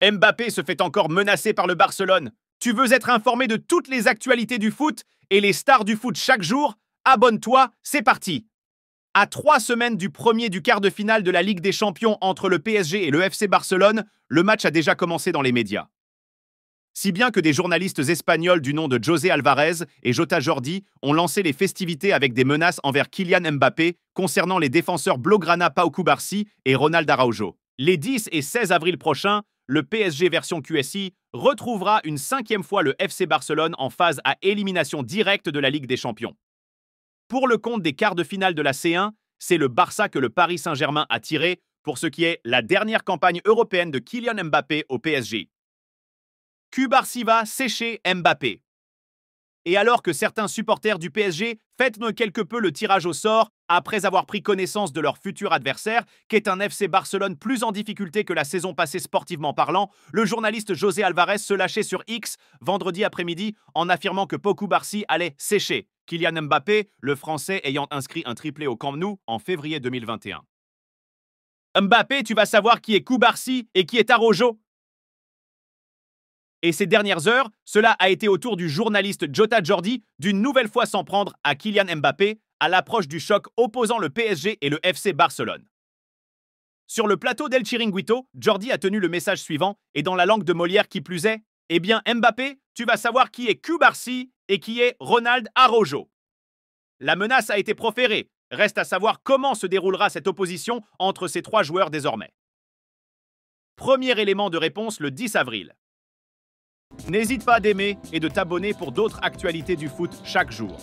Mbappé se fait encore menacer par le Barcelone. Tu veux être informé de toutes les actualités du foot et les stars du foot chaque jour? Abonne-toi, c'est parti! À 3 semaines du premier du quart de finale de la Ligue des Champions entre le PSG et le FC Barcelone, le match a déjà commencé dans les médias. Si bien que des journalistes espagnols du nom de José Alvarez et Jota Jordi ont lancé les festivités avec des menaces envers Kylian Mbappé concernant les défenseurs Blaugrana Pau Cubarsí et Ronald Araujo. Les 10 et 16 avril prochains, le PSG version QSI retrouvera une 5e fois le FC Barcelone en phase à élimination directe de la Ligue des Champions. Pour le compte des quarts de finale de la C1, c'est le Barça que le Paris Saint-Germain a tiré pour ce qui est la dernière campagne européenne de Kylian Mbappé au PSG. Cubarsí va sécher Mbappé. Et alors que certains supporters du PSG fêtent quelque peu le tirage au sort après avoir pris connaissance de leur futur adversaire, qu'est un FC Barcelone plus en difficulté que la saison passée sportivement parlant, le journaliste José Alvarez se lâchait sur X vendredi après-midi en affirmant que Pau Cubarsí allait sécher Kylian Mbappé, le Français ayant inscrit un triplé au Camp Nou en février 2021. Mbappé, tu vas savoir qui est Cubarsí et qui est Araujo. Et ces dernières heures, cela a été au tour du journaliste Jota Jordi d'une nouvelle fois s'en prendre à Kylian Mbappé à l'approche du choc opposant le PSG et le FC Barcelone. Sur le plateau d'El Chiringuito, Jordi a tenu le message suivant, et dans la langue de Molière qui plus est, « Eh bien Mbappé, tu vas savoir qui est Cubarsí et qui est Ronald Araujo. » La menace a été proférée, reste à savoir comment se déroulera cette opposition entre ces trois joueurs désormais. Premier élément de réponse le 10 avril. N'hésite pas d'aimer et de t'abonner pour d'autres actualités du foot chaque jour.